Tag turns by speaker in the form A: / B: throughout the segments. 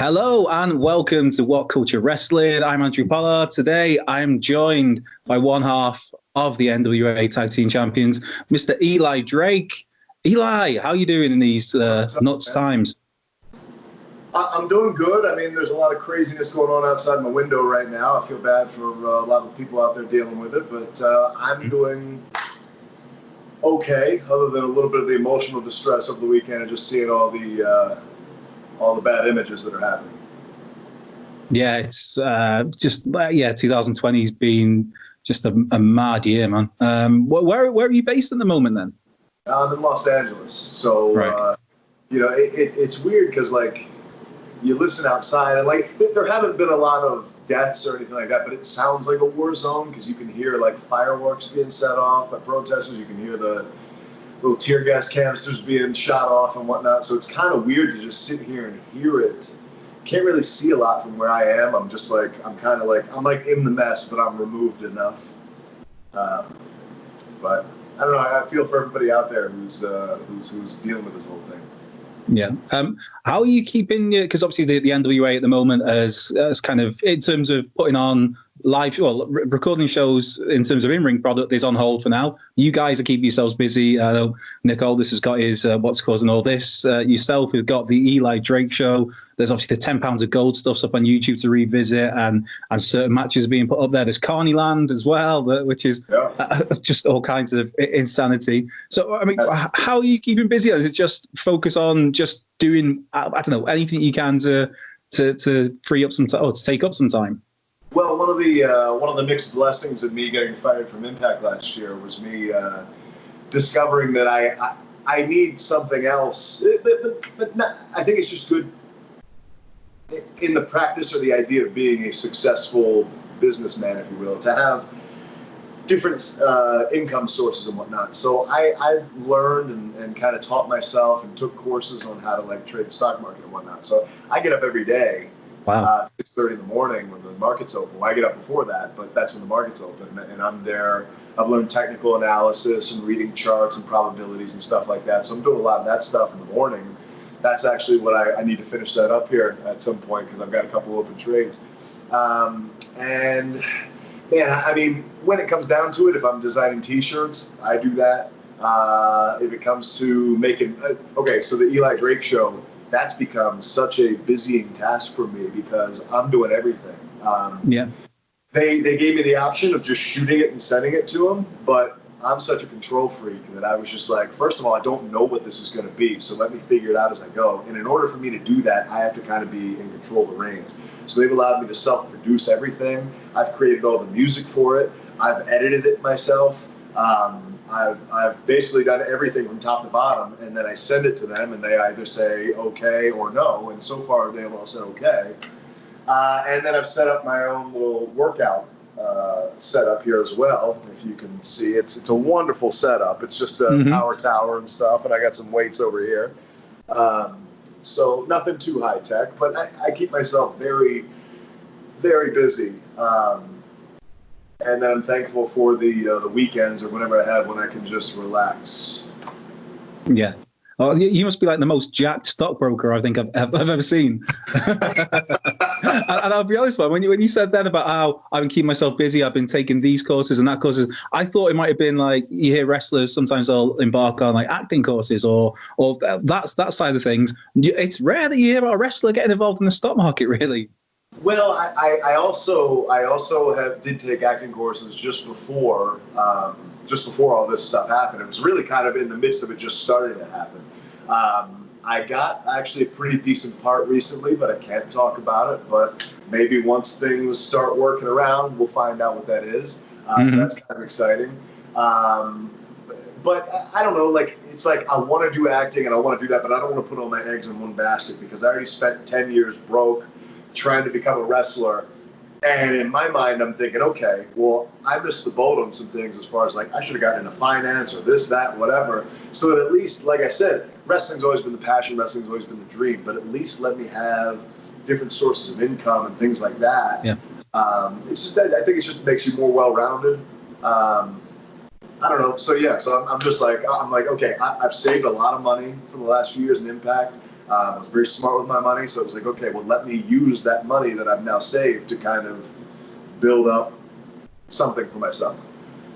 A: Hello and welcome to WhatCulture Wrestling. I'm Andrew Pollard. Today I'm joined by one half of the NWA Tag Team Champions, Mr. Eli Drake. Eli, how are you doing in these nuts times?
B: I'm doing good. I mean, there's a lot of craziness going on outside my window right now. I feel bad for a lot of the people out there dealing with it, but I'm doing okay, other than a little bit of the emotional distress over the weekend and just seeing all the bad images that are happening.
A: Yeah, it's 2020's been just a mad year, man. Where are you based at the moment then?
B: I'm in Los Angeles, so
A: right.
B: It's weird because you listen outside and there haven't been a lot of deaths or anything like that, but it sounds like a war zone because you can hear fireworks being set off by protesters. You can hear the little tear gas canisters being shot off and whatnot. So it's kind of weird to just sit here and hear it. Can't really see a lot from where I am. I'm just I'm in the mess, but I'm removed enough. But I don't know. I feel for everybody out there who's dealing with this whole thing.
A: Yeah. How are you keeping? Because obviously the NWA at the moment as kind of in terms of putting on live, recording shows in terms of in-ring product is on hold for now. You guys are keeping yourselves busy. I know Nick Aldis has got his What's Causing All This. Yourself have got the Eli Drake show. There's obviously the 10 pounds of gold stuff's up on YouTube to revisit, and certain matches being put up there. There's Carneyland as well, which is just all kinds of insanity. So I mean, how are you keeping busy? Is it just focus on just doing I don't know, anything you can to free up some time or to take up some time?
B: Well, one of the mixed blessings of me getting fired from Impact last year was me discovering that I need something else. But not, I think it's just good in the practice or the idea of being a successful businessman, if you will, to have different income sources and whatnot. So I learned and kind of taught myself and took courses on how to trade the stock market and whatnot. So I get up every day.
A: Wow.
B: 6:30 in the morning when the market's open. Well, I get up before that, but that's when the market's open, and I'm there. I've learned technical analysis and reading charts and probabilities and stuff like that. So I'm doing a lot of that stuff in the morning. That's actually what I need to finish that up here at some point because I've got a couple open trades. And man, I mean, when it comes down to it, if I'm designing T-shirts, I do that. If it comes to making, so the Eli Drake show, that's become such a busying task for me because I'm doing everything. They gave me the option of just shooting it and sending it to them, but I'm such a control freak that I was just first of all, I don't know what this is going to be, so let me figure it out as I go. And in order for me to do that, I have to kind of be in control of the reins. So they've allowed me to self-produce everything. I've created all the music for it. I've edited it myself. I've basically done everything from top to bottom, and then I send it to them, and they either say okay or no. And so far, they've all said okay. And then I've set up my own little workout setup here as well. If you can see, it's a wonderful setup. It's just a power tower and stuff, and I got some weights over here. So nothing too high tech, but I keep myself very, very busy. And then I'm thankful for the weekends or whenever I have when I can just relax.
A: Yeah. Oh, you must be the most jacked stockbroker I think I've ever seen. And I'll be honest, man, when you said then about how I've been keeping myself busy, I've been taking these courses and that courses, I thought it might have been you hear wrestlers, sometimes they'll embark on acting courses or that side of things. It's rare that you hear about a wrestler getting involved in the stock market, really.
B: Well, I also did take acting courses just before all this stuff happened. It was really kind of in the midst of it just starting to happen. I got actually a pretty decent part recently, but I can't talk about it. But maybe once things start working around, we'll find out what that is. So that's kind of exciting. But I don't know, it's I want to do acting and I want to do that, but I don't want to put all my eggs in one basket because I already spent 10 years broke trying to become a wrestler. And in my mind, I'm thinking, okay, well, I missed the boat on some things as far as I should have gotten into finance or this, that, whatever. So that at least, like I said, wrestling's always been the passion, wrestling's always been the dream, but at least let me have different sources of income and things like that.
A: Yeah.
B: It's just, I think it just makes you more well-rounded. I don't know. So yeah, so I'm just okay, I've saved a lot of money for the last few years in Impact. I was very smart with my money, so it was like, okay, well, let me use that money that I've now saved to kind of build up something for myself.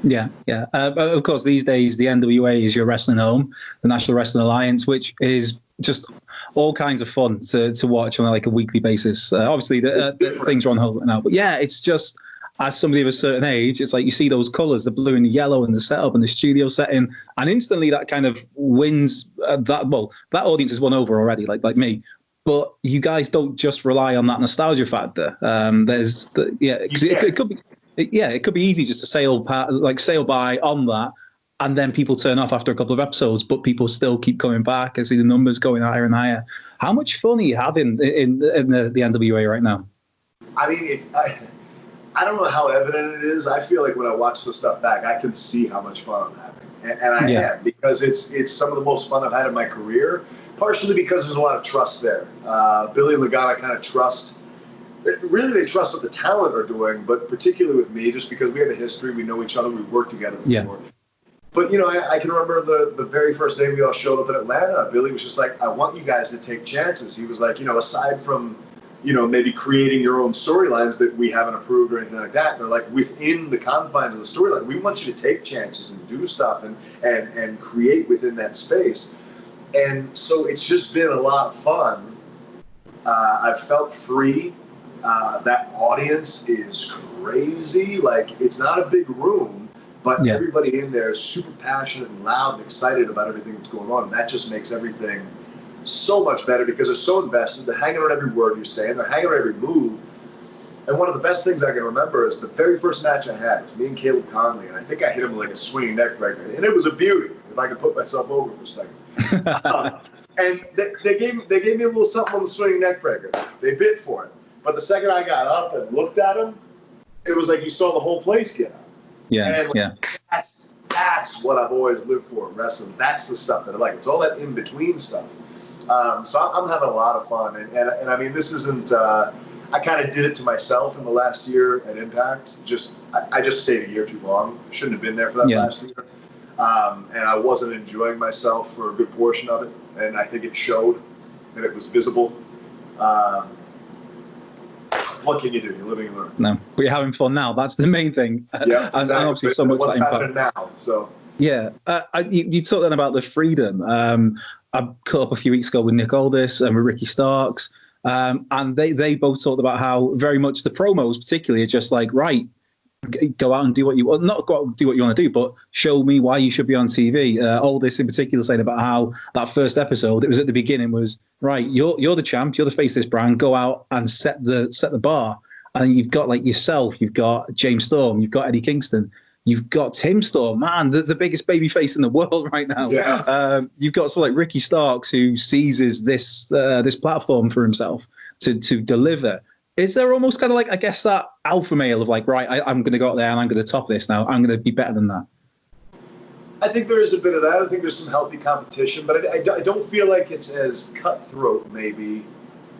A: Yeah, yeah. But of course, these days, the NWA is your wrestling home, the National Wrestling Alliance, which is just all kinds of fun to watch on like a weekly basis. Obviously, the things are on hold now. But yeah, it's just, as somebody of a certain age, it's like you see those colors, the blue and the yellow and the setup and the studio setting, and instantly that kind of wins that audience is won over already, like me. But you guys don't just rely on that nostalgia factor. It could be. It could be easy just to sail by on that, and then people turn off after a couple of episodes, but people still keep coming back. I see the numbers going higher and higher. How much fun are you having in the NWA right now?
B: I mean, I don't know how evident it is. I feel like when I watch the stuff back, I can see how much fun I'm having, and I am, because it's some of the most fun I've had in my career. Partially because there's a lot of trust there. Billy and Lagana kind of trust. Really, they trust what the talent are doing, but particularly with me, just because we have a history, we know each other, we've worked together before. Yeah. But, I can remember the very first day we all showed up in Atlanta, Billy was just like, I want you guys to take chances. He was like, aside from, maybe creating your own storylines that we haven't approved or anything like that, they're like, within the confines of the storyline, we want you to take chances and do stuff and create within that space. And so it's just been a lot of fun. I've felt free. That audience is crazy. Like, it's not a big room, but everybody in there is super passionate and loud and excited about everything that's going on. And that just makes everything so much better because they're so invested. They're hanging on every word you're saying. They're hanging on every move. And one of the best things I can remember is the very first match I had. It was me and Caleb Conley, and I think I hit him like a swinging neck breaker. And it was a beauty, if I could put myself over for a second. And they gave me a little something on the swinging neck breaker. They bid for it. But the second I got up and looked at him, it was like you saw the whole place get up.
A: Yeah,
B: and that's what I've always lived for in wrestling. That's the stuff that I like. It's all that in-between stuff. So I'm having a lot of fun. And I mean, this isn't I kind of did it to myself in the last year at Impact. I just stayed a year too long. Shouldn't have been there for that last year. And I wasn't enjoying myself for a good portion of it. And I think it showed, and it was visible. What can you do? You're living and learning.
A: No, but you're having fun now. That's the main thing.
B: Yeah,
A: and obviously so much
B: what's
A: that
B: happening now. So
A: yeah, you talked then about the freedom. I caught up a few weeks ago with Nick Aldis and with Ricky Starks, and they both talked about how very much the promos, particularly, are just like, right, go out and do what you want. Not go out and do what you want to do, but show me why you should be on TV. Aldis in particular saying about how that first episode, it was at the beginning, was right. You're the champ. You're the face of this brand. Go out and set the bar. And you've got like yourself. You've got James Storm. You've got Eddie Kingston. You've got Tim Storm, man, the biggest baby face in the world right now. Yeah. You've got someone like Ricky Starks who seizes this platform for himself to deliver. Is there almost kind of like, I guess, that alpha male of like, right, I'm going to go out there and I'm going to top this now. I'm going to be better than that.
B: I think there is a bit of that. I think there's some healthy competition, but I don't feel like it's as cutthroat maybe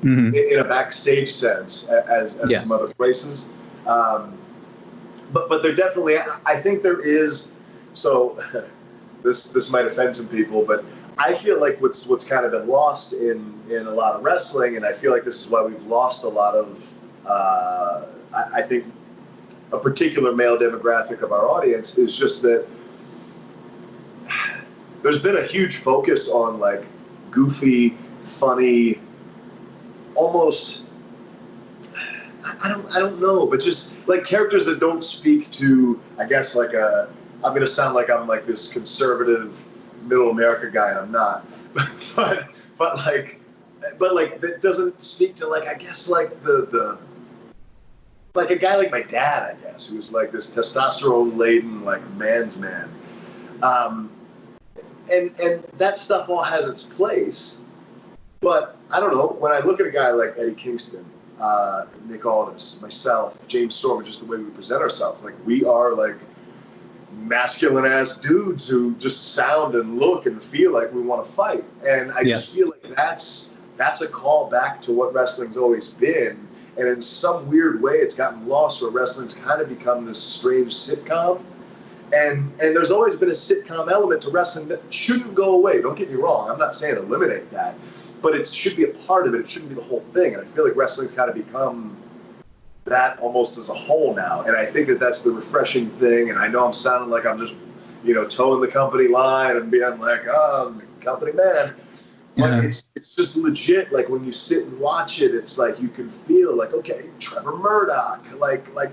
B: in a backstage sense as some other places. But there definitely, I think there is. So this might offend some people, but I feel like what's kind of been lost in a lot of wrestling, and I feel like this is why we've lost a lot of, I think, a particular male demographic of our audience, is just that there's been a huge focus on like goofy, funny, almost, I don't know, but just like characters that don't speak to, I guess, like I'm going to sound like I'm like this conservative middle America guy, and I'm not, but like that doesn't speak to, like, I guess, like the like a guy like my dad, I guess, who's like this testosterone laden like man's man, and that stuff all has its place. But I don't know, when I look at a guy like Eddie Kingston, Nick Aldis, myself, James Storm, just the way we present ourselves, like we are like masculine ass dudes who just sound and look and feel like we want to fight. And I just feel like that's a call back to what wrestling's always been. And in some weird way, it's gotten lost where wrestling's kind of become this strange sitcom. And there's always been a sitcom element to wrestling that shouldn't go away. Don't get me wrong. I'm not saying eliminate that, but it should be a part of it. It shouldn't be the whole thing. And I feel like wrestling's kind of become that almost as a whole now. And I think that that's the refreshing thing. And I know I'm sounding like I'm just, towing the company line and being like, oh, I'm the company man. But it's just legit. Like when you sit and watch it, it's like you can feel like, okay, Trevor Murdoch, like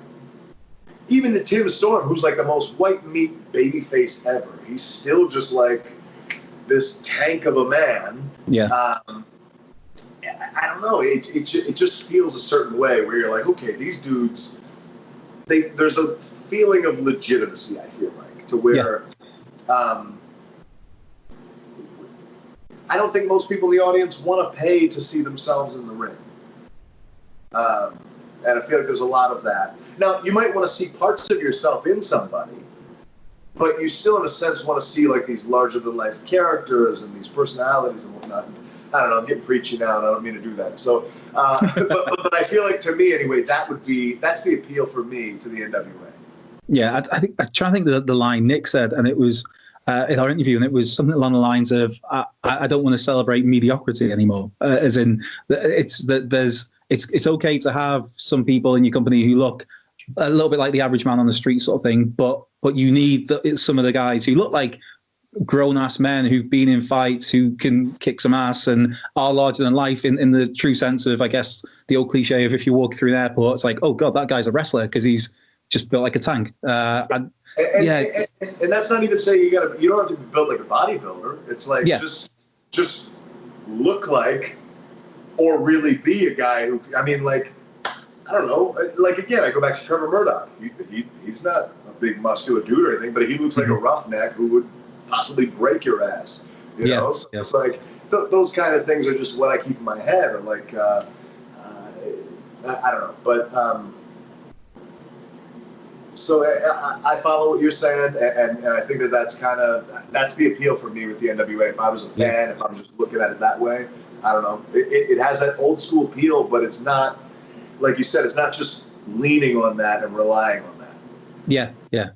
B: even the Tim Storm, who's like the most white meat babyface ever. He's still just like this tank of a man.
A: Yeah.
B: I don't know. It just feels a certain way where you're like, okay, these dudes. There's a feeling of legitimacy. I feel like to where. Yeah. I don't think most people in the audience want to pay to see themselves in the ring. And I feel like there's a lot of that. Now, you might want to see parts of yourself in somebody, but you still, in a sense, want to see like these larger-than-life characters and these personalities and whatnot. I don't know. I'm getting preachy now, and I don't mean to do that. So, but I feel like, to me anyway, that's the appeal for me to the NWA.
A: Yeah, I'm trying to think the line Nick said, and it was in our interview, and it was something along the lines of, "I don't want to celebrate mediocrity anymore." As in, it's okay to have some people in your company who look a little bit like the average man on the street, sort of thing, but you need some of the guys who look like grown-ass men who've been in fights, who can kick some ass and are larger than life in the true sense of, I guess, the old cliche of if you walk through an airport, it's like, oh God, that guy's a wrestler because he's just built like a tank. And
B: that's not even saying you don't have to be built like a bodybuilder. It's like just look like, or really be a guy who, I mean, like, I don't know, like, again, I go back to Trevor Murdoch. He's not a big muscular dude or anything, but he looks like a roughneck who would possibly break your ass, you know? So it's like, those kind of things are just what I keep in my head, or like, I don't know, but, so I follow what you're saying, and I think that's the appeal for me with the NWA. If I was a fan, if I'm just looking at it that way, I don't know. It has that old school appeal, but it's not, like you said, it's not just leaning on that and relying on that. Yeah.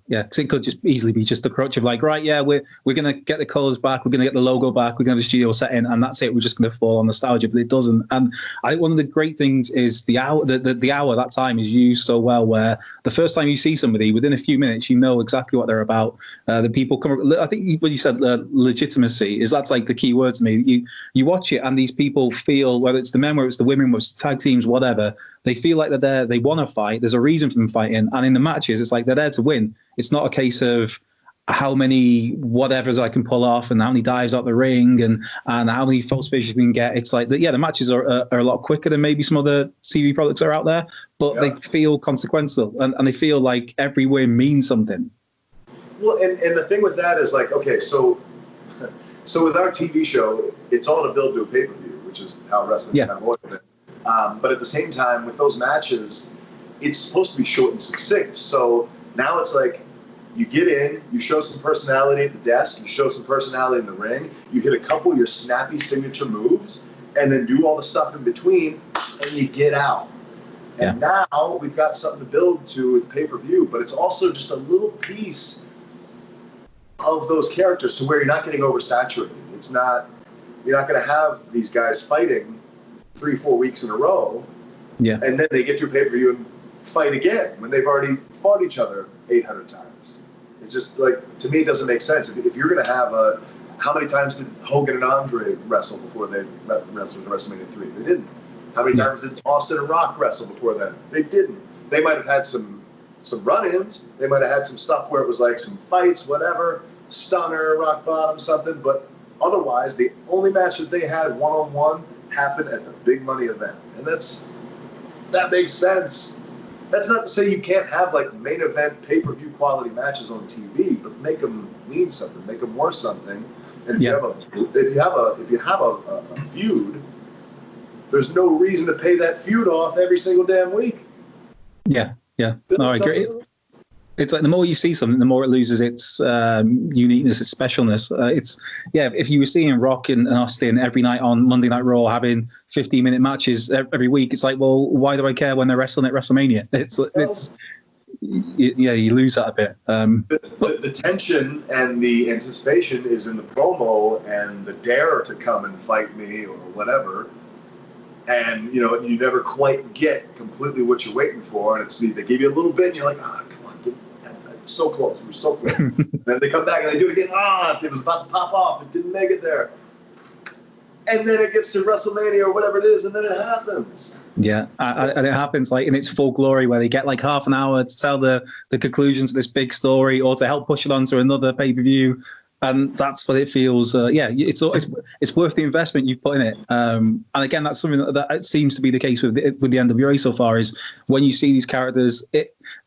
A: Because it could just easily be just the crutch of like, right, we're going to get the colours back, we're going to get the logo back, we're going to have the studio set in, and that's it. We're just going to fall on nostalgia, but it doesn't. And I think one of the great things is the hour, the hour, that time is used so well, where the first time you see somebody, within a few minutes, you know exactly what they're about. The people come. I think when you said legitimacy, that's like the key word to me. You watch it, and these people feel, whether it's the men, whether it's the women, whether it's the tag teams, whatever, they feel like they're there. They want to fight. There's a reason for them fighting, and in the matches, it's like they're there to win. It's not a case of how many whatevers I can pull off and how many dives out the ring and how many false finishes we can get. It's like, the matches are a lot quicker than maybe some other TV products are out there, but they feel consequential and they feel like every win means something.
B: Well, and the thing with that is like, okay, so with our TV show, it's all to build to a pay-per-view, which is how wrestling kind of always been. But at the same time, with those matches, it's supposed to be short and succinct. So now it's like, you get in, you show some personality at the desk, you show some personality in the ring, you hit a couple of your snappy signature moves, and then do all the stuff in between, and you get out. And now we've got something to build to with pay-per-view, but it's also just a little piece of those characters to where you're not getting oversaturated. You're not going to have these guys fighting 3-4 weeks in a row, and then they get to a pay-per-view and fight again when they've already fought each other 800 times. It just, like, to me, it doesn't make sense. If you're going to have how many times did Hogan and Andre wrestle before they wrestled in WrestleMania 3? They didn't. How many times did Austin and Rock wrestle before then? They didn't. They might have had some run-ins. They might have had some stuff where it was like some fights, whatever, stunner, rock bottom, something. But otherwise, the only match that they had one-on-one happened at the big money event. And that makes sense. That's not to say you can't have like main event pay-per-view quality matches on TV, but make them mean something, make them worth something. And if you have a feud, there's no reason to pay that feud off every single damn week. Yeah.
A: No, I agree. It's like the more you see something, the more it loses its uniqueness, its specialness. If you were seeing Rock and Austin every night on Monday Night Raw having 15-minute matches every week, it's like, well, why do I care when they're wrestling at WrestleMania? you lose that a bit.
B: The tension and the anticipation is in the promo and the dare to come and fight me or whatever. And, you know, you never quite get completely what you're waiting for. And they give you a little bit and you're like, come on, so close. We're so close. Then they come back and they do it again. It was about to pop off. It didn't make it there. And then it gets to WrestleMania or whatever it is, and then it happens.
A: Yeah, and it happens like in its full glory, where they get like half an hour to tell the conclusion to this big story, or to help push it on to another pay-per-view, and that's what it feels. It's worth the investment you've put in it. And again, that's something that seems to be the case with the NWA so far. Is when you see these characters,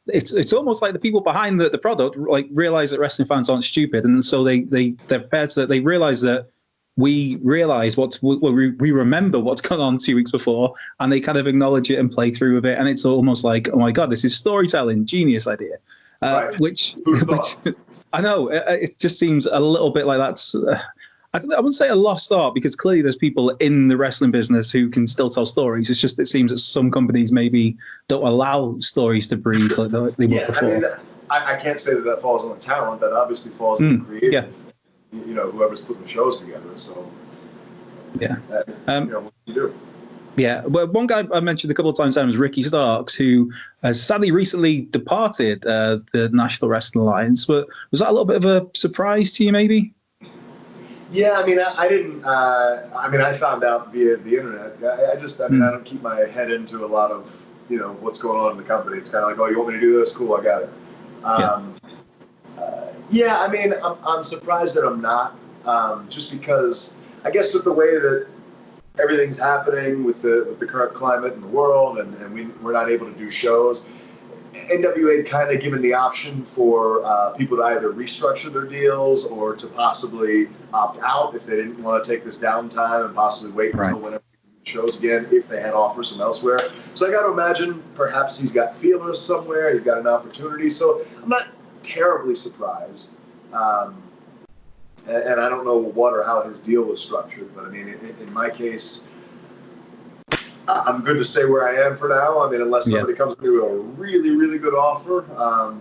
A: it's almost like the people behind the product like realize that wrestling fans aren't stupid, and so they're prepared to. They realize that. We realize we remember what's gone on 2 weeks before, and they kind of acknowledge it and play through with it. And it's almost like, oh my God, this is storytelling, genius idea.
B: Right.
A: Which I know it just seems a little bit like that's. I wouldn't say a lost art, because clearly there's people in the wrestling business who can still tell stories. It's just it seems that some companies maybe don't allow stories to breathe like they were before.
B: I mean, I can't say that falls on the talent. That obviously falls on the creative.
A: Yeah.
B: You know, whoever's putting the shows together. So,
A: yeah.
B: You know, what do you do?
A: Yeah. Well, one guy I mentioned a couple of times was Ricky Starks, who has sadly recently departed the National Wrestling Alliance. But was that a little bit of a surprise to you, maybe?
B: Yeah, I mean, I didn't. I found out via the internet. I don't keep my head into a lot of, you know, what's going on in the company. It's kind of like, oh, you want me to do this? Cool, I got it. Yeah, I mean, I'm surprised that I'm not, just because I guess with the way that everything's happening with the current climate in the world, and we're not able to do shows. NWA kind of given the option for people to either restructure their deals or to possibly opt out if they didn't want to take this downtime and possibly wait until whenever shows again if they had offers from elsewhere. So I got to imagine perhaps he's got feelers somewhere, he's got an opportunity. So I'm not terribly surprised, and I don't know what or how his deal was structured, but I mean, in my case, I'm good to stay where I am for now. I mean, unless somebody comes to me with a really, really good offer,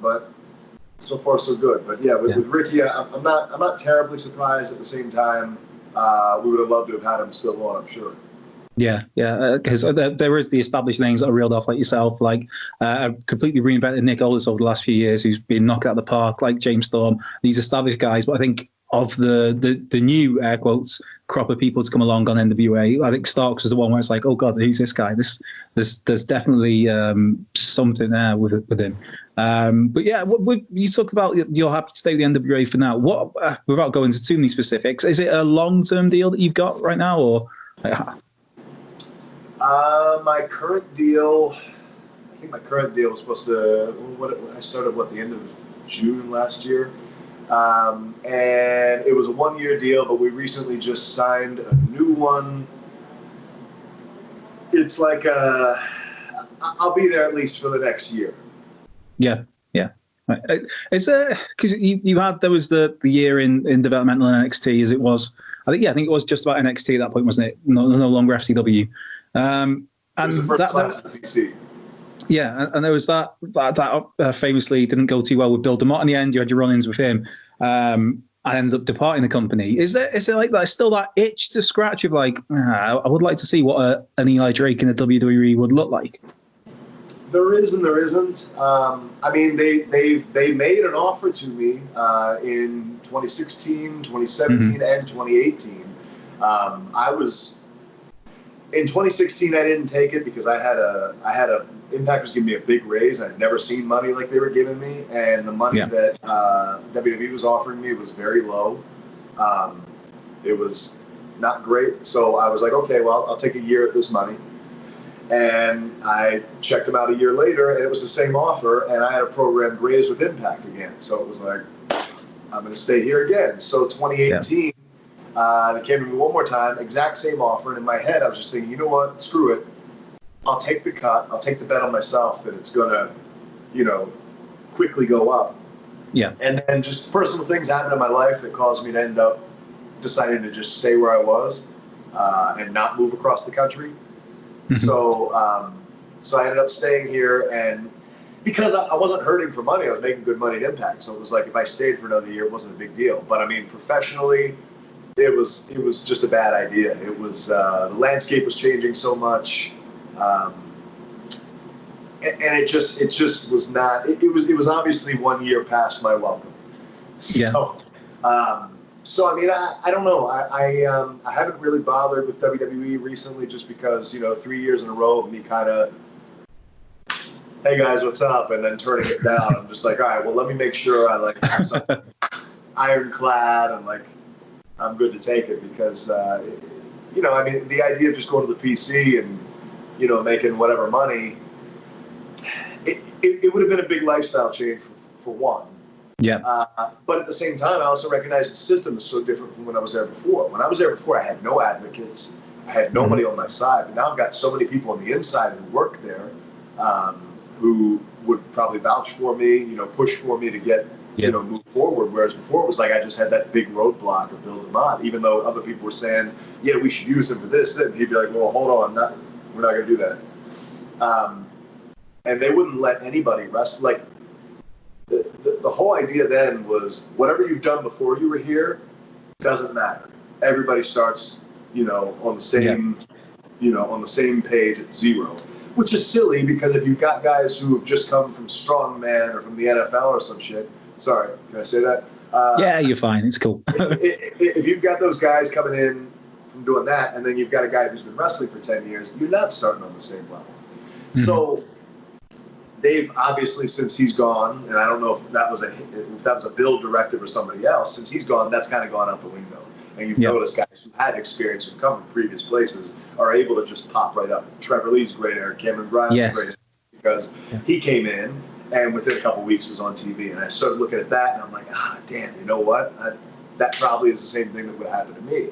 B: but so far so good. But yeah, with Ricky, I'm not terribly surprised. At the same time, we would have loved to have had him still on, I'm sure.
A: Yeah, because there is the established names that are reeled off like yourself, like completely reinvented Nick Aldis over the last few years, who's been knocked out of the park, like James Storm, these established guys. But I think of the new air quotes crop of people to come along on NWA, I think Starks was the one where it's like, oh God, who's this guy? There's definitely something there with him. But yeah, you talked about you're happy to stay with the NWA for now. What without going into too many specifics, is it a long-term deal that you've got right now, or?
B: My current deal, I think my current deal was supposed to, I started the end of June last year. And it was a 1-year deal, but we recently just signed a new one. It's like, I'll be there at least for the next year.
A: Yeah. Is there, because there was the year in developmental NXT as it was. I think it was just about NXT at that point, wasn't it? No longer FCW. And
B: it was the first class of PC.
A: Yeah, and there was that famously didn't go too well with Bill DeMott in the end. You had your run-ins with him, and ended up departing the company. Is there like that still that itch to scratch of like, I would like to see what an Eli Drake in the WWE would look like?
B: There is and there isn't. I mean, they made an offer to me in 2016, 2017, and 2018. In 2016, I didn't take it because I had a Impact was giving me a big raise. I'd never seen money like they were giving me, and the money that WWE was offering me was very low. It was not great, so I was like, okay, well, I'll take a year at this money. And I checked them out a year later, and it was the same offer, and I had a programmed raise with Impact again. So it was like, I'm going to stay here again. So 2018. They came to me one more time, exact same offer, and in my head I was just thinking, you know what, screw it. I'll take the cut. I'll take the bet on myself that it's going to, quickly go up. Yeah. And then just personal things happened in my life that caused me to end up deciding to just stay where I was and not move across the country. So I ended up staying here, and because I wasn't hurting for money. I was making good money at Impact. So it was like if I stayed for another year, it wasn't a big deal. But I mean, professionally, it was just a bad idea. It was the landscape was changing so much, and it just was not. It was obviously 1 year past my welcome. So, yeah. So I mean, I don't know. I haven't really bothered with WWE recently, just because 3 years in a row of me kind of, hey guys, what's up, and then turning it down. I'm just like, all right, well, let me make sure I like have something ironclad and like I'm good to take it, because I mean, the idea of just going to the PC and making whatever money, it would have been a big lifestyle change for one.
A: Yeah.
B: But at the same time, I also recognize the system is so different from when I was there before. When I was there before, I had no advocates. I had nobody on my side. But now I've got so many people on the inside who work there, who would probably vouch for me, push for me to get, move forward. Whereas before it was like I just had that big roadblock of Bill DeMott, even though other people were saying, yeah, we should use him for this. And he'd be like, well, hold on, we're not going to do that. And they wouldn't let anybody wrestle. Like, the whole idea then was whatever you've done before you were here doesn't matter. Everybody starts, on the same, on the same page at zero, which is silly, because if you've got guys who have just come from strongman or from the NFL or some shit. Sorry, can I say that?
A: Yeah, you're fine. It's cool.
B: If you've got those guys coming in from doing that, and then you've got a guy who's been wrestling for 10 years, you're not starting on the same level. Mm-hmm. So they've obviously, since he's gone, and I don't know if that was a Bill directive or somebody else, since he's gone, that's kind of gone out the window. And you've noticed guys who had experience, who come from previous places, are able to just pop right up. Trevor Lee's great there, Cameron Grimes is great there, because he came in and within a couple of weeks was on TV. And I started looking at that, and I'm like, damn, you know what? That probably is the same thing that would happen to me.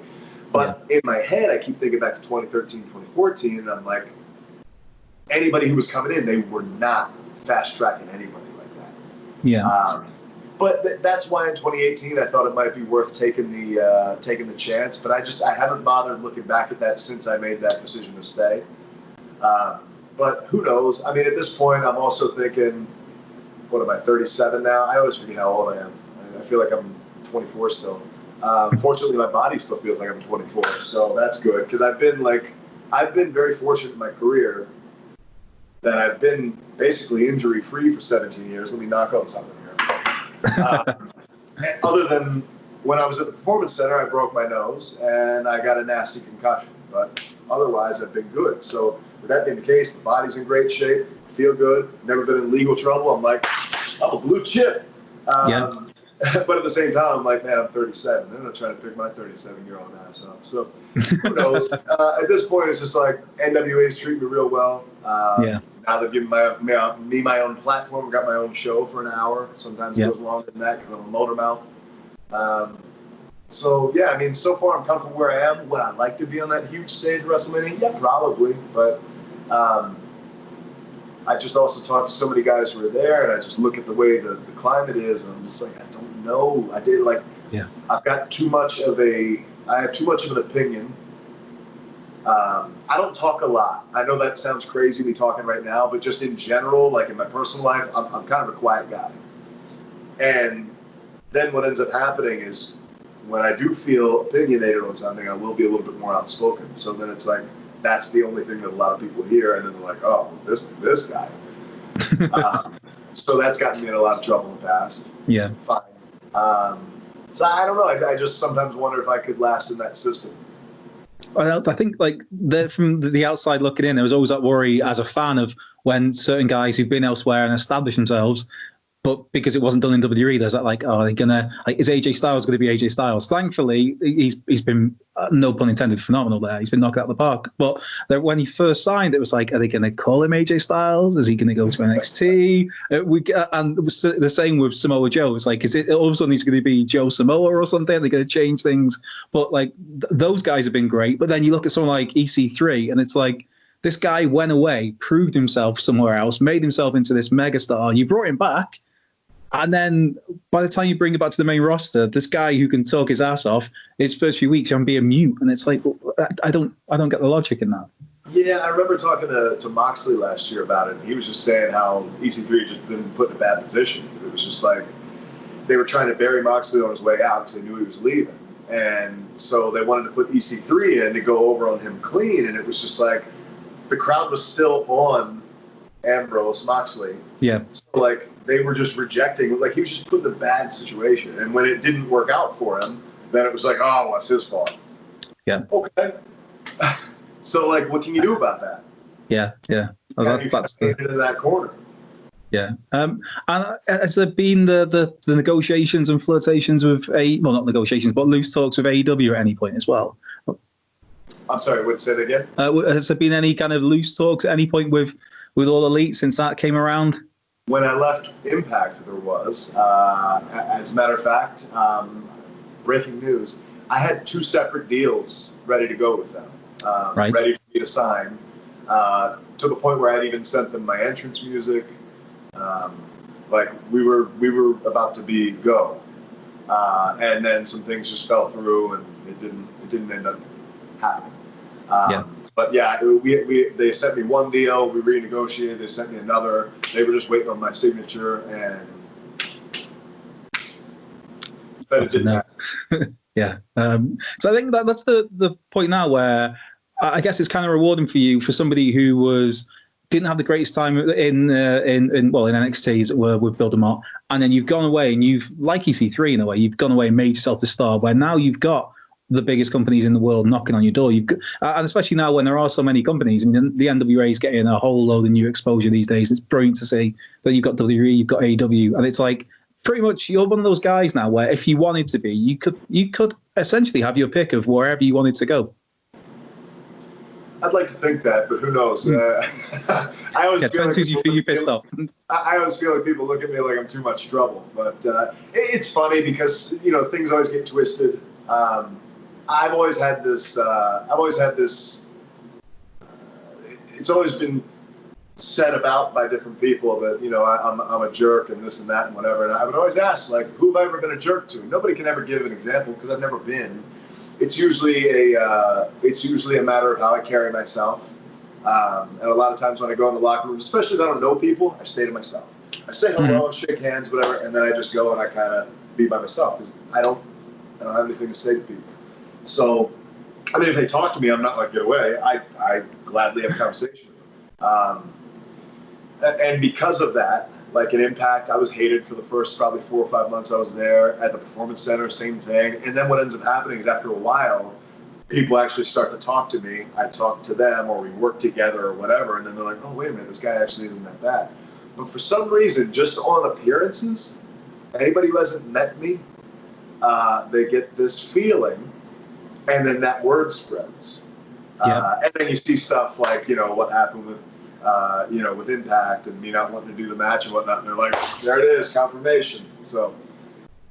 B: But in my head, I keep thinking back to 2013, 2014, and I'm like, anybody who was coming in, they were not fast-tracking anybody like that.
A: Yeah.
B: But that's why in 2018 I thought it might be worth taking the chance. But I haven't bothered looking back at that since I made that decision to stay. But who knows? I mean, at this point, I'm also thinking, what am I, 37 now? I always forget how old I am. I feel like I'm 24 still. Fortunately, my body still feels like I'm 24, so that's good, because I've been very fortunate in my career that I've been basically injury-free for 17 years. Let me knock on something here. Other than when I was at the Performance Center, I broke my nose and I got a nasty concussion. But otherwise, I've been good. So with that being the case, the body's in great shape, feel good, never been in legal trouble. I'm like, I'm a blue chip. But at the same time, I'm like, man, I'm 37. They're not trying to pick my 37-year-old ass up. So who knows? At this point, it's just like NWA's treating me real well. Now they've given me my own platform. I've got my own show for an hour. Sometimes it goes longer than that because I'm a motor mouth. So, yeah, I mean, so far I'm comfortable where I am. Would I like to be on that huge stage at WrestleMania? Yeah, probably. But I just also talked to so many guys who are there, and I just look at the way the climate is, and I'm just like, I don't know. I've got too much of an opinion. I don't talk a lot. I know that sounds crazy me talking right now, but just in general, like in my personal life, I'm kind of a quiet guy. And then what ends up happening is when I do feel opinionated on something, I will be a little bit more outspoken. So then it's like, that's the only thing that a lot of people hear, and then they're like, oh, this guy. So that's gotten me in a lot of trouble in the past.
A: Yeah.
B: Fine. So I don't know. I just sometimes wonder if I could last in that system.
A: I think from the outside looking in, there was always that worry as a fan of when certain guys who've been elsewhere and established themselves, but because it wasn't done in WWE, there's that like, oh, are they gonna, like, is AJ Styles going to be AJ Styles? Thankfully, he's been, no pun intended, phenomenal there. He's been knocked out of the park. But when he first signed, it was like, are they going to call him AJ Styles? Is he going to go to NXT? And it was the same with Samoa Joe. It's like, is it all of a sudden he's going to be Joe Samoa or something? Are they going to change things? But like those guys have been great. But then you look at someone like EC3, and it's like, this guy went away, proved himself somewhere else, made himself into this megastar. You brought him back. And then by the time you bring it back to the main roster, this guy who can talk his ass off, his first few weeks, I'm being mute. And it's like, well, I don't get the logic in that.
B: Yeah, I remember talking to Moxley last year about it. And he was just saying how EC3 had just been put in a bad position because it was just like they were trying to bury Moxley on his way out because they knew he was leaving. And so they wanted to put EC3 in to go over on him clean. And it was just like the crowd was still on Ambrose Moxley.
A: Yeah.
B: So like they were just rejecting, like he was just put in a bad situation. And when it didn't work out for him, then it was like, oh, well, it's his fault.
A: Yeah.
B: Okay. So like, what can you do about that?
A: Yeah. Oh, that's
B: into that corner.
A: Yeah. And has there been the negotiations and flirtations with not negotiations, but loose talks with AEW at any point as well?
B: I'm sorry, would say it again?
A: Has there been any kind of loose talks at any point with All Elite since that came around?
B: When I left Impact, there was. As a matter of fact, breaking news, I had 2 separate deals ready to go with them,
A: right.
B: Ready for me to sign, to the point where I'd even sent them my entrance music. Like we were about to be go, and then some things just fell through, and it didn't end up happening. But yeah, they sent me one deal, we renegotiated. They sent me another. They were just waiting on my signature, and but it didn't happen.
A: Yeah. So I think that's the point now where I guess it's kind of rewarding for you, for somebody who didn't have the greatest time in NXT, as it were, with Build 'Em Up, and then you've gone away and you've, like EC3 in a way, you've gone away and made yourself a star, where now you've got the biggest companies in the world knocking on your door. And especially now when there are so many companies. I mean, the NWA is getting a whole load of new exposure these days. It's brilliant to see that you've got WWE, you've got AEW, and it's like pretty much you're one of those guys now where if you wanted to be, you could essentially have your pick of wherever you wanted to go.
B: I'd like to think that, but who knows? I always feel like
A: you pissed off.
B: I always feel like people look at me like I'm too much trouble, but it's funny because things always get twisted. I've always had this. It's always been said about by different people that I'm a jerk and this and that and whatever. And I would always ask, like, who have I ever been a jerk to? Nobody can ever give an example because I've never been. It's usually a matter of how I carry myself. And a lot of times when I go in the locker room, especially if I don't know people, I stay to myself. I say hello, shake hands, whatever, and then I just go and I kind of be by myself because I don't have anything to say to people. So, I mean, if they talk to me, I'm not like, get away. I gladly have a conversation with them. And because of that, like in Impact, I was hated for the first probably 4 or 5 months I was there. At the Performance Center, same thing. And then what ends up happening is after a while, people actually start to talk to me. I talk to them, or we work together or whatever, and then they're like, oh, wait a minute, this guy actually isn't that bad. But for some reason, just on appearances, anybody who hasn't met me, they get this feeling, and then that word spreads. And then you see stuff like, what happened with with Impact and me not wanting to do the match and whatnot. And they're like, there it is, confirmation. So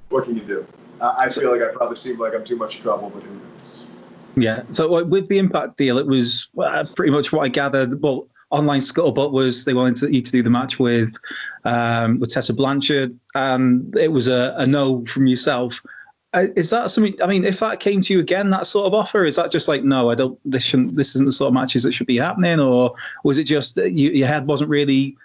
B: what can you do? I feel like I probably seem like I'm too much trouble, but who knows?
A: Yeah. So with the Impact deal, it was pretty much what I gathered. Well, online scuttlebutt was they wanted you to do the match with Tessa Blanchard, and it was a no from yourself. Is that something? I mean, if that came to you again, that sort of offer, is that just like, no, I don't. This isn't the sort of matches that should be happening, or was it just that your head wasn't really?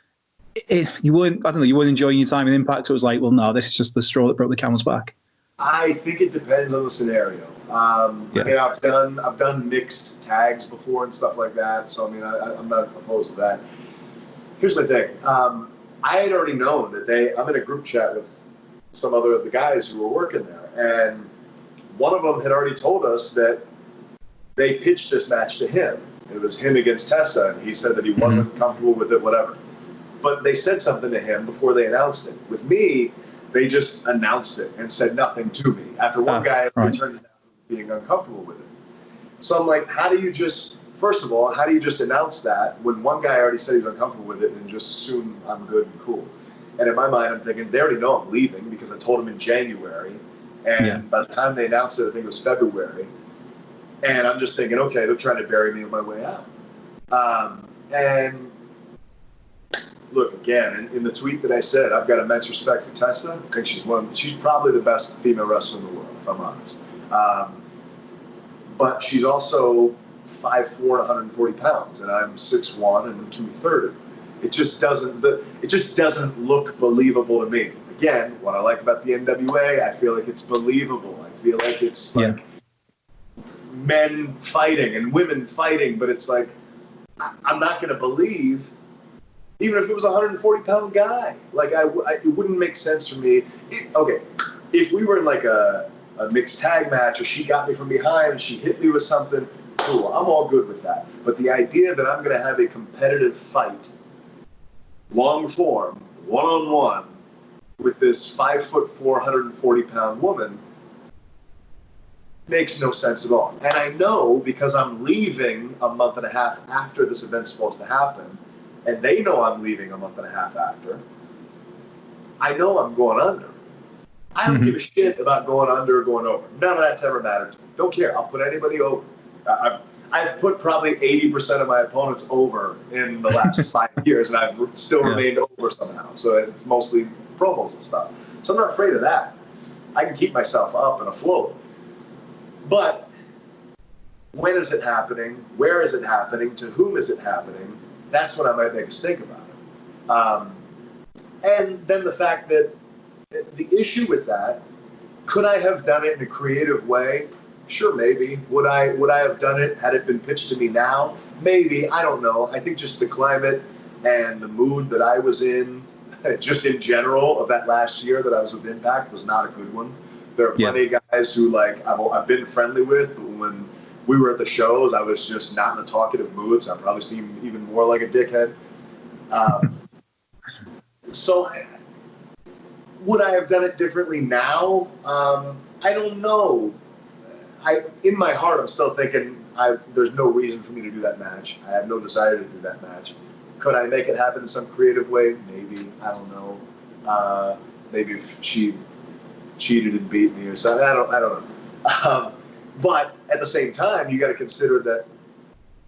A: You weren't. I don't know. You weren't enjoying your time in Impact. So it was like, well, no, this is just the straw that broke the camel's back.
B: I think it depends on the scenario. I mean, I've done mixed tags before and stuff like that. So I mean, I'm not opposed to that. Here's my thing. I had already known that I'm in a group chat with some other of the guys who were working there. And one of them had already told us that they pitched this match to him. It was him against Tessa, and he said that he wasn't comfortable with it, whatever. But they said something to him before they announced it. With me, they just announced it and said nothing to me. After one guy turned it down being uncomfortable with it. So I'm like, first of all, how do you just announce that when one guy already said he was uncomfortable with it and just assume I'm good and cool? And in my mind, I'm thinking, they already know I'm leaving because I told them in January. And by the time they announced it, I think it was February. And I'm just thinking, okay, they're trying to bury me on my way out. And look, again, in the tweet that I said, I've got immense respect for Tessa. I think she's probably the best female wrestler in the world, if I'm honest. But she's also 5'4", 140 pounds, and I'm 6'1" and 230. It just doesn't look believable to me. Again, what I like about the NWA, I feel like it's believable. I feel like it's like men fighting and women fighting, but it's like I'm not going to believe, even if it was a 140-pound guy. Like it wouldn't make sense for me. Okay, if we were in like a mixed tag match, or she got me from behind and she hit me with something, cool, I'm all good with that. But the idea that I'm going to have a competitive fight, long form, one-on-one, with this 5'4", 140-pound woman makes no sense at all. And I know, because I'm leaving a month and a half after this event's supposed to happen, and they know I'm leaving a month and a half after, I know I'm going under. I don't give a shit about going under or going over. None of that's ever mattered to me. Don't care. I'll put anybody over. I've put probably 80% of my opponents over in the last 5 years, and I've still remained over somehow. So it's mostly promos and stuff. So I'm not afraid of that. I can keep myself up and afloat. But when is it happening? Where is it happening? To whom is it happening? That's when I might make a stink about it. And then the fact that the issue with that, could I have done it in a creative way? Sure, maybe. Would I have done it had it been pitched to me now? Maybe. I don't know. I think just the climate and the mood that I was in, just in general, of that last year that I was with Impact, was not a good one. There are plenty of guys who I've been friendly with, but when we were at the shows, I was just not in a talkative mood, so I probably seemed even more like a dickhead. So would I have done it differently now? I don't know. In my heart, I'm still thinking there's no reason for me to do that match. I have no desire to do that match. Could I make it happen in some creative way? Maybe. I don't know. Maybe if she cheated and beat me or something. I don't know. But at the same time, you got to consider that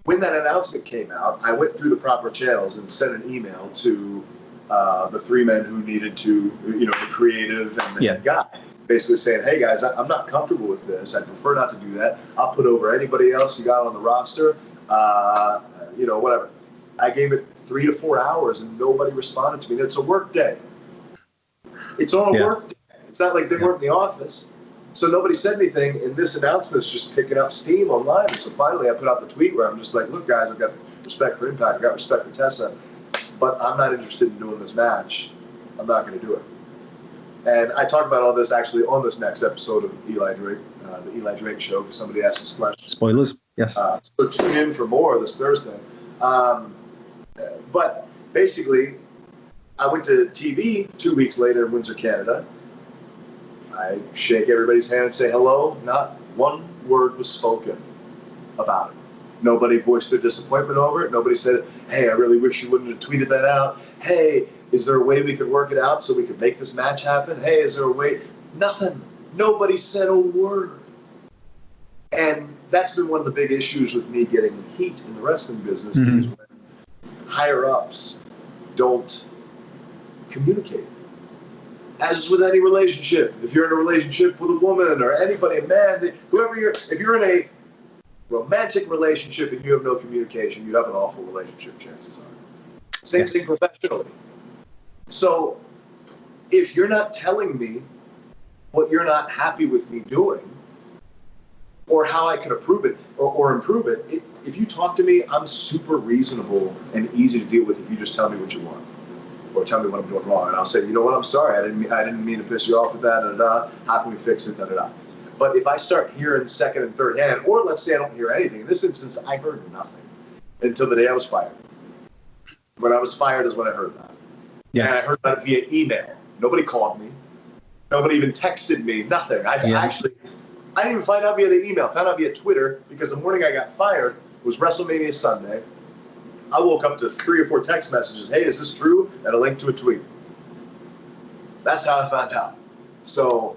B: when that announcement came out, I went through the proper channels and sent an email to the three men who needed to, the creative and the guy, basically saying, hey guys, I'm not comfortable with this. I prefer not to do that. I'll put over anybody else you got on the roster, whatever. I gave it 3 to 4 hours and nobody responded to me. And it's a work day. It's on a work day. It's not like they weren't in the office. So nobody said anything, and this announcement is just picking up steam online. And so finally I put out the tweet where I'm just like, look guys, I've got respect for Impact, I've got respect for Tessa, but I'm not interested in doing this match. I'm not going to do it. And I talk about all this actually on this next episode of Eli Drake, the Eli Drake show, because somebody asked this question.
A: Spoilers, yes.
B: So tune in for more this Thursday. But basically, I went to TV 2 weeks later in Windsor, Canada. I shake everybody's hand and say hello. Not one word was spoken about it. Nobody voiced their disappointment over it. Nobody said, hey, I really wish you wouldn't have tweeted that out. Hey, is there a way we could work it out so we could make this match happen? Hey, is there a way? Nothing. Nobody said a word. And that's been one of the big issues with me getting heat in the wrestling business, is when higher-ups don't communicate. As is with any relationship. If you're in a relationship with a woman or anybody, a man, if you're in a romantic relationship and you have no communication, you have an awful relationship, chances are. Same thing professionally. So if you're not telling me what you're not happy with me doing, or how I can improve it, or improve it, if you talk to me, I'm super reasonable and easy to deal with if you just tell me what you want, or tell me what I'm doing wrong. And I'll say, you know what, I'm sorry, I didn't mean to piss you off with that, how can we fix it, But if I start hearing second and third hand, or let's say I don't hear anything, in this instance, I heard nothing until the day I was fired. When I was fired is when I heard that. Yeah. And I heard about it via email. Nobody called me. Nobody even texted me, nothing. I didn't even find out via the email. I found out via Twitter, because the morning I got fired was WrestleMania Sunday. I woke up to 3 or 4 text messages. Hey, is this true? And a link to a tweet. That's how I found out. So,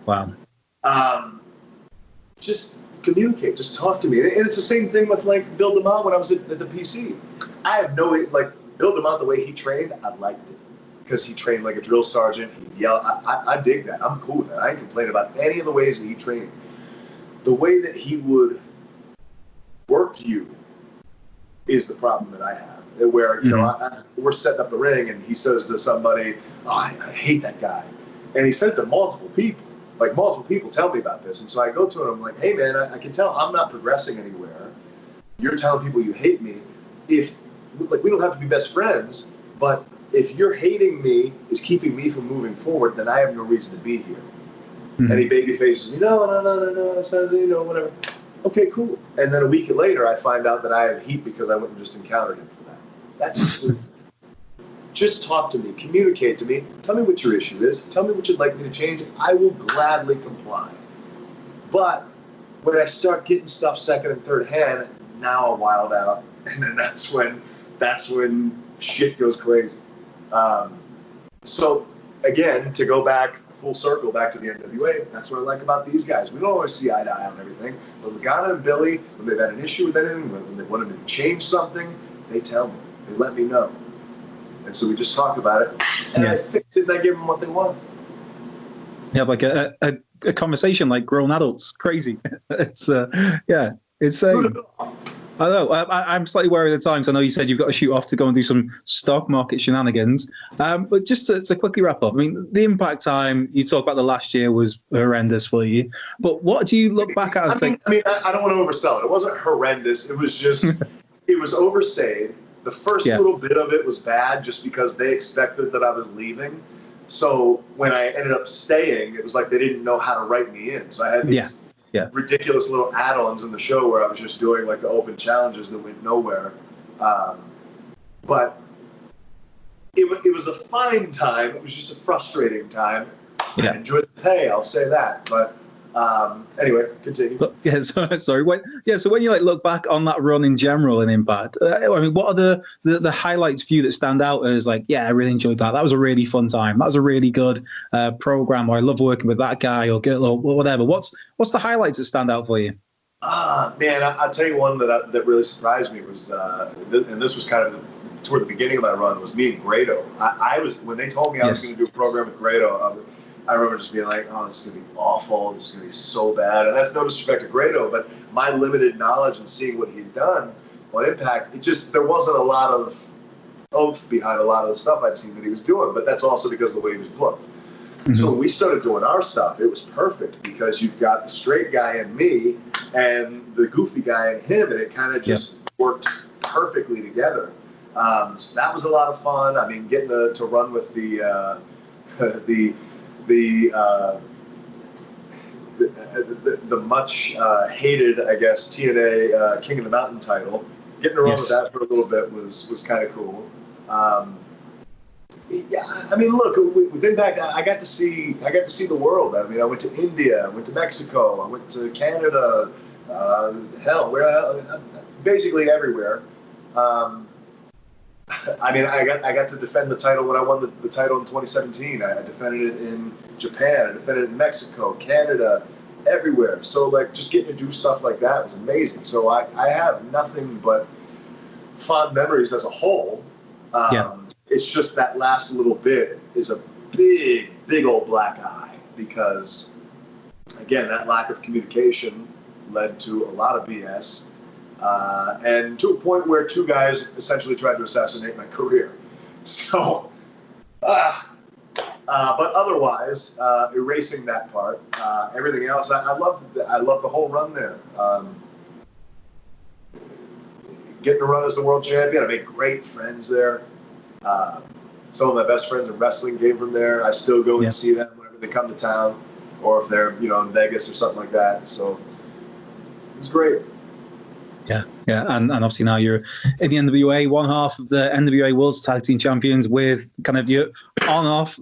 B: just communicate. Just talk to me. And it's the same thing with Bill DeMott when I was at the PC. I have no Bill DeMott, the way he trained, I liked it. Because he trained like a drill sergeant. He yelled. I dig that. I'm cool with that. I ain't complaining about any of the ways that he trained. The way that he would work you is the problem that I have. Where, we're setting up the ring and he says to somebody, oh, I hate that guy. And he said it to multiple people. Like, multiple people tell me about this. And so I go to him, I'm like, hey, man, I can tell I'm not progressing anywhere. You're telling people you hate me. We don't have to be best friends, but if you're hating me is keeping me from moving forward, then I have no reason to be here. Mm-hmm. And he baby faces me, no, it's not, whatever. Okay, cool. And then a week later, I find out that I have heat because I went and just encountered him for that. That's stupid. Just talk to me, communicate to me, tell me what your issue is, tell me what you'd like me to change. I will gladly comply. But when I start getting stuff second and third hand, now I'm wild out, and then that's when shit goes crazy. So again, to go back full circle back to the NWA, that's what I like about these guys. We don't always see eye to eye on everything, but Lagana and Billy, when they've had an issue with anything, when they wanted me to change something, they tell me, they let me know. And so we just talk about it, and I fix it, and I give them what they want.
A: Yeah, like a conversation like grown adults. Crazy. It's insane. I know. I'm slightly wary of the times. I know you said you've got to shoot off to go and do some stock market shenanigans. But just to quickly wrap up, I mean, the Impact time, you talk about the last year was horrendous for you. But what do you look back at and think?
B: I don't want to oversell it. It wasn't horrendous. It was just, it was overstayed. The first little bit of it was bad just because they expected that I was leaving. So when I ended up staying, it was like they didn't know how to write me in. So I had these ridiculous little add-ons in the show where I was just doing like the open challenges that went nowhere. But it was a fine time. It was just a frustrating time. Yeah. I enjoyed the pay, I'll say that. But anyway, continue.
A: So when you look back on that run in general in Impact, I mean, what are the highlights for you that stand out as I really enjoyed that. That was a really fun time. That was a really good program. Or I love working with that guy or girl or whatever. What's the highlights that stand out for you?
B: Man, I'll tell you one that really surprised me was, and this was kind of toward the beginning of my run, was me and Grado. I was, when they told me I was going to do a program with Grado, I remember just being like, oh, this is going to be awful. This is going to be so bad. And that's no disrespect to Grado, but my limited knowledge and seeing what he'd done on Impact, there wasn't a lot of oomph behind a lot of the stuff I'd seen that he was doing. But that's also because of the way he was booked. Mm-hmm. So when we started doing our stuff, it was perfect because you've got the straight guy in me and the goofy guy in him, and it kind of just worked perfectly together. So that was a lot of fun. I mean, getting to run with the much hated, I guess, TNA King of the Mountain title. Getting to run with that for a little bit was kind of cool. I mean, look, with Impact, I got to see the world. I mean, I went to India, I went to Mexico, I went to Canada, basically everywhere. I mean, I got to defend the title when I won the title in 2017. I defended it in Japan. I defended it in Mexico, Canada, everywhere. So, just getting to do stuff like that was amazing. So I have nothing but fond memories as a whole. It's just that last little bit is a big, big old black eye because, again, that lack of communication led to a lot of BS. And to a point where two guys essentially tried to assassinate my career. So, but otherwise, erasing that part, everything else, I loved the whole run there. Getting to run as the world champion, I made great friends there. Some of my best friends in wrestling came from there. I still go and see them whenever they come to town, or if they're in Vegas or something like that. So it was great.
A: Yeah, and obviously now you're in the NWA, one half of the NWA World's Tag Team Champions with kind of your on-off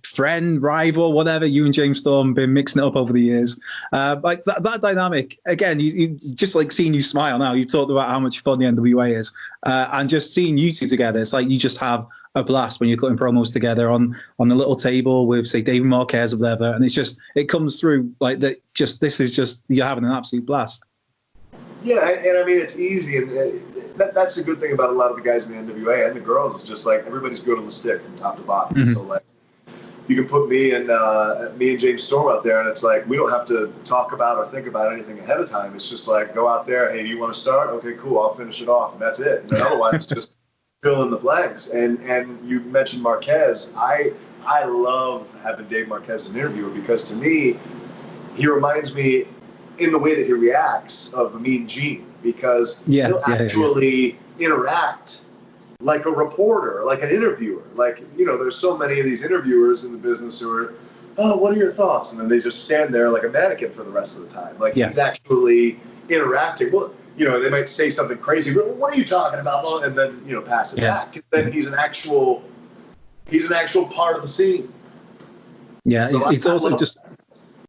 A: friend, rival, whatever. You and James Storm been mixing it up over the years. Like that dynamic, again, you just seeing you smile now. You talked about how much fun the NWA is, and just seeing you two together. It's like you just have a blast when you're cutting promos together on the little table with, say, David Marquez or whatever, and it comes through like that. This is just you're having an absolute blast.
B: Yeah, and I mean, it's easy, and that's the good thing about a lot of the guys in the NWA and the girls is just everybody's good on the stick from top to bottom. Mm-hmm. So you can put me and James Storm out there, and it's like we don't have to talk about or think about anything ahead of time. It's just like go out there. Hey, do you want to start? Okay, cool. I'll finish it off, and that's it. And then otherwise, it's just fill in the blanks. And you mentioned Marquez. I love having Dave Marquez as an interviewer because to me, he reminds me in the way that he reacts of the Mean Gene because he'll actually interact like a reporter, like an interviewer. Like, there's so many of these interviewers in the business who are, oh, what are your thoughts? And then they just stand there like a mannequin for the rest of the time. Like he's actually interacting. Well, they might say something crazy, but what are you talking about? And then, pass it back. And then he's an actual part of the scene.
A: Yeah, so it's also just...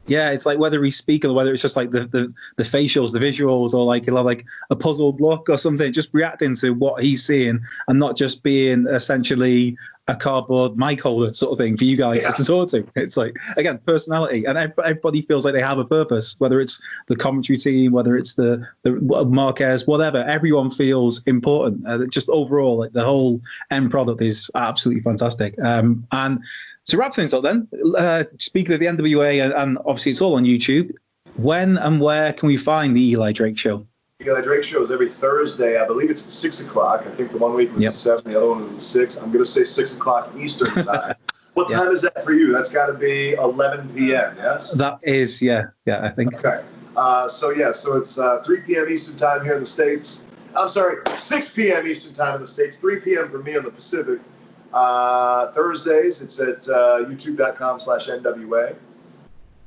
A: Yeah, it's like whether he's speaking or whether it's just like the facials, the visuals, or like he'll have like a puzzled look or something, just reacting to what he's seeing and not just being essentially a cardboard mic holder sort of thing for you guys to talk to. It's like, again, personality. And everybody feels like they have a purpose, whether it's the commentary team, whether it's the Marquez, whatever. Everyone feels important. Just overall, like the whole end product is absolutely fantastic. And to wrap things up then, speaking of the NWA, and obviously it's all on YouTube, when and where can we find the Eli Drake Show?
B: The Eli Drake Show is every Thursday. I believe it's at 6 o'clock. I think the one week was at 7, the other one was at 6. I'm going to say 6 o'clock Eastern time. What time is that for you? That's got to be 11 p.m., yes?
A: That is, I think.
B: Okay. So it's 3 p.m. Eastern time here in the States. I'm sorry, 6 p.m. Eastern time in the States, 3 p.m. for me on the Pacific. Thursdays, it's at youtube.com/NWA.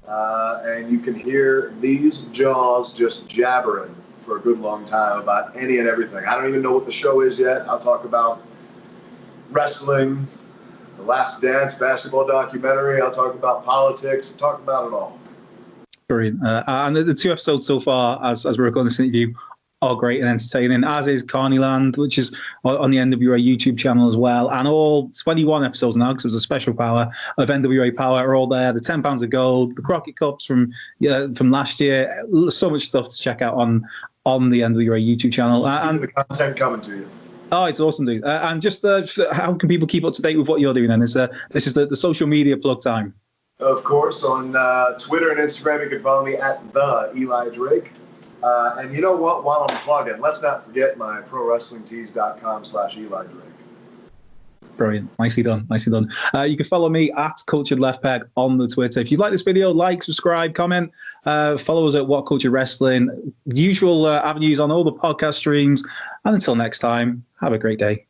B: And you can hear these jaws just jabbering for a good long time about any and everything. I don't even know what the show is yet. I'll talk about wrestling, The Last Dance, basketball documentary. I'll talk about politics. I'll talk about it all.
A: Brilliant. And the 2 episodes so far, as we're recording this interview, are great and entertaining, as is Carneyland, which is on the NWA YouTube channel as well. And all 21 episodes now, because it was a special power of NWA Power, are all there. The 10 pounds of gold, the Crockett Cups from last year. So much stuff to check out on the NWA YouTube channel. And
B: the content coming to you.
A: Oh, it's awesome, dude. And just how can people keep up to date with what you're doing then? This is the social media plug time.
B: Of course, on Twitter and Instagram, you can follow me at the Eli Drake. And you know what? While I'm plugging, let's not forget my ProWrestlingTees.com/Eli Drake.
A: Brilliant. Nicely done. You can follow me at Cultured Left Peg on the Twitter. If you like this video, like, subscribe, comment, follow us at WhatCulture Wrestling. Usual avenues on all the podcast streams. And until next time, have a great day.